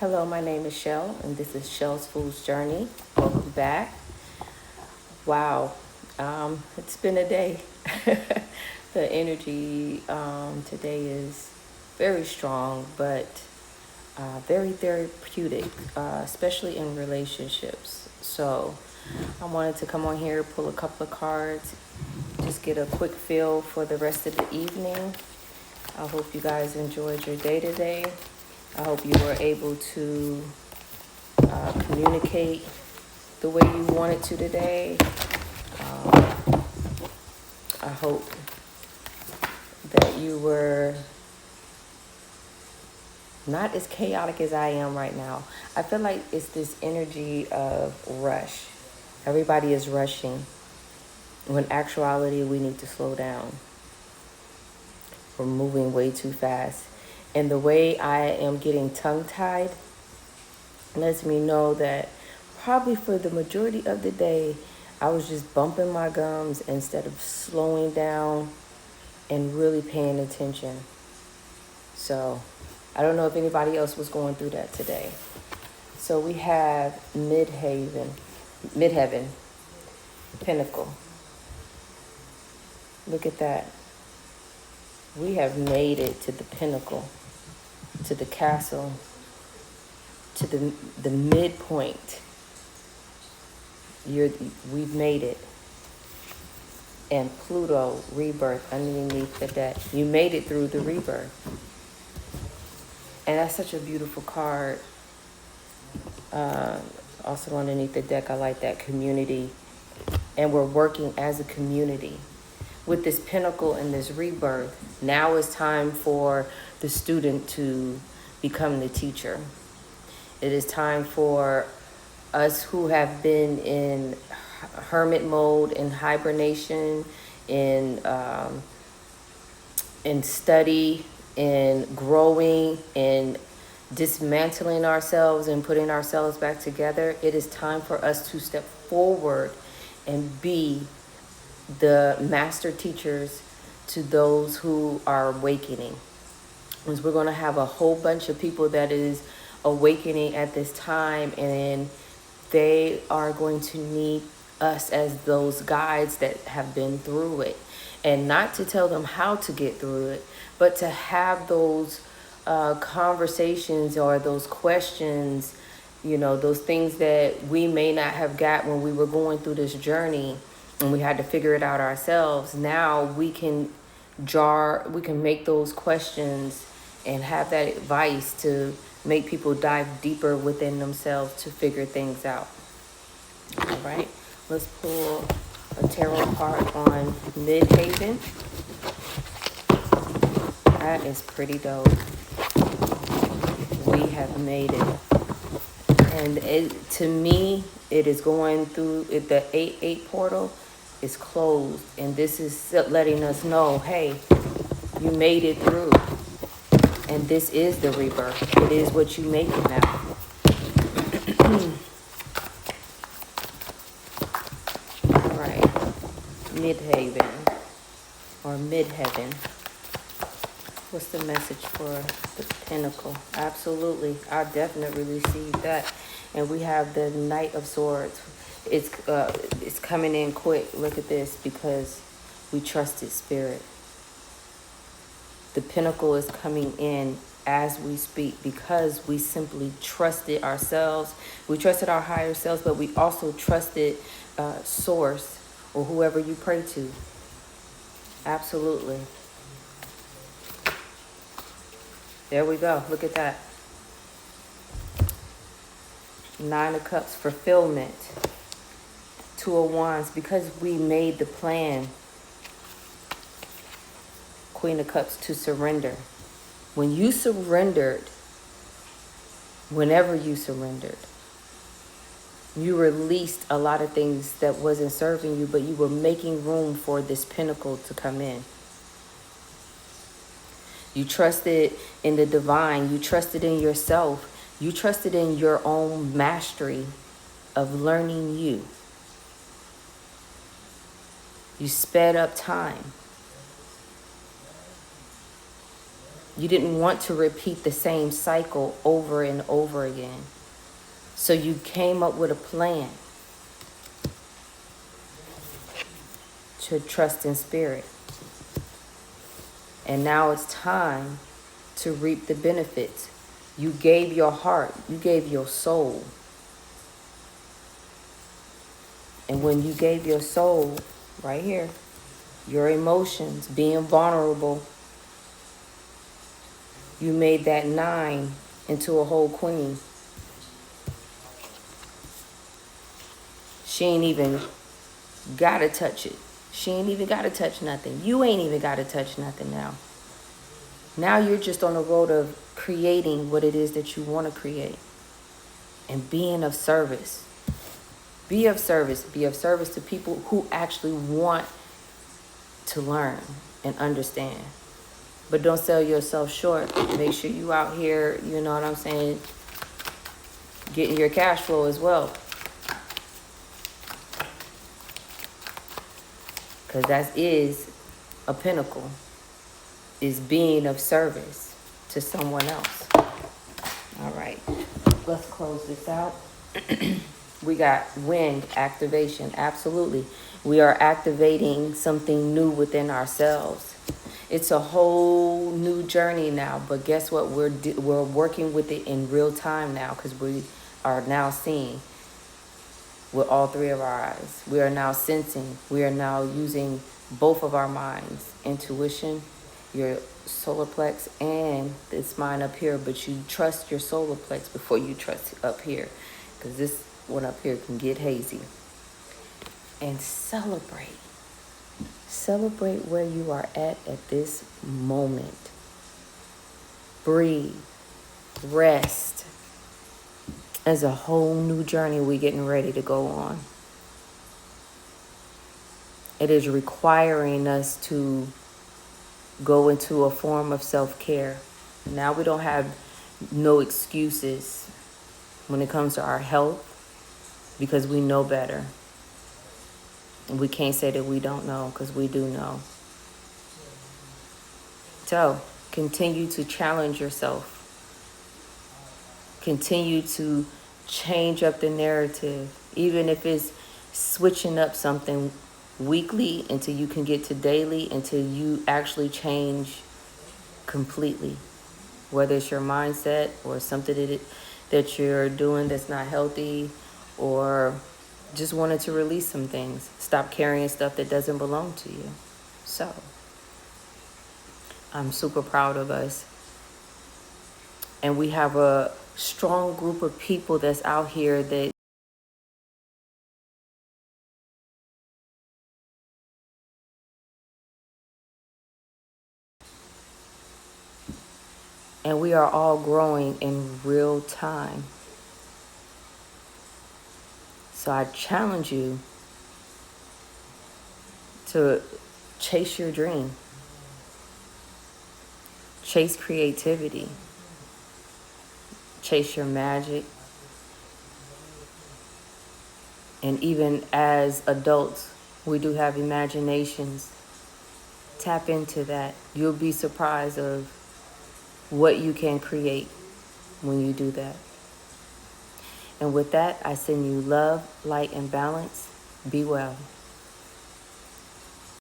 Hello, my name is Shell, and this is Shell's Fool's Journey. Welcome back. Wow, it's been a day. The energy today is very strong, but very therapeutic, especially in relationships. So, I wanted to come on here, pull a couple of cards, just get a quick feel for the rest of the evening. I hope you guys enjoyed your day today. I hope you were able to communicate the way you wanted to today. I hope that you were not as chaotic as I am right now. I feel like it's this energy of rush. Everybody is rushing when actuality we need to slow down. We're moving way too fast. And the way I am getting tongue-tied lets me know that probably for the majority of the day, I was just bumping my gums instead of slowing down and really paying attention. So I don't know if anybody else was going through that today. So we have midheaven, pinnacle. Look at that. We have made it to the pinnacle, to the castle, to the midpoint. We've made it. And Pluto, rebirth, underneath that. You made it through the rebirth. And that's such a beautiful card. Also underneath the deck, I like that community. And we're working as a community. With this pinnacle and this rebirth, now it's time for the student to become the teacher. It is time for us who have been in hermit mode, in hibernation, in study, in growing, in dismantling ourselves and putting ourselves back together. It is time for us to step forward and be the master teachers to those who are awakening. Because we're going to have a whole bunch of people that is awakening at this time, and they are going to need us as those guides that have been through it, and not to tell them how to get through it, but to have those conversations or those questions, those things that we may not have got when we were going through this journey and we had to figure it out ourselves. Now we can make those questions and have that advice to make people dive deeper within themselves to figure things out. All right, let's pull a tarot card on midheaven. That is pretty dope. We have made it. And to me, it is going through the 8-8 portal is closed. And this is letting us know, hey, you made it through. And this is the rebirth. It is what you make it now. All right. Midheaven or midheaven. What's the message for the pinnacle? Absolutely. I definitely received that. And we have the Knight of Swords. It's coming in quick. Look at this, because we trusted spirit. The pinnacle is coming in as we speak because we simply trusted ourselves. We trusted our higher selves, but we also trusted source or whoever you pray to. Absolutely. There we go. Look at that. 9 of Cups, fulfillment. 2 of Wands, because we made the plan. Queen of Cups, to surrender. When you surrendered, whenever you surrendered, you released a lot of things that wasn't serving you, but you were making room for this pinnacle to come in. You trusted in the divine. You trusted in yourself. You trusted in your own mastery of learning you. You sped up time. You didn't want to repeat the same cycle over and over again. So you came up with a plan to trust in spirit. And now it's time to reap the benefits. You gave your heart, you gave your soul. And when you gave your soul, right here, your emotions, being vulnerable, you made that 9 into a whole queen. She ain't even gotta touch it. She ain't even gotta touch nothing. You ain't even gotta touch nothing now. Now you're just on the road of creating what it is that you want to create and being of service. Be of service. Be of service to people who actually want to learn and understand. But don't sell yourself short. Make sure you out here, you know what I'm saying, getting your cash flow as well. Because that is a pinnacle, is being of service to someone else. All right, let's close this out. We got wind activation. Absolutely. We are activating something new within ourselves. It's a whole new journey now, but guess what? We're working with it in real time now, because we are now seeing with all 3 of our eyes. We are now sensing. We are now using both of our minds, intuition, your solar plex, and this mind up here. But you trust your solar plex before you trust up here, because this one up here can get hazy. And celebrate. Celebrate where you are at this moment. Breathe. Rest. There's a whole new journey we're getting ready to go on. It is requiring us to go into a form of self-care. Now we don't have no excuses when it comes to our health, because we know better. And we can't say that we don't know, because we do know. So continue to challenge yourself. Continue to change up the narrative, even if it's switching up something weekly until you can get to daily, until you actually change completely. Whether it's your mindset or something that you're doing that's not healthy, or just wanted to release some things. Stop carrying stuff that doesn't belong to you. So I'm super proud of us. And we have a strong group of people that's out here that and we are all growing in real time. So I challenge you to chase your dream. Chase creativity. Chase your magic. And even as adults, we do have imaginations. Tap into that. You'll be surprised of what you can create when you do that. And with that, I send you love, light, and balance. Be well.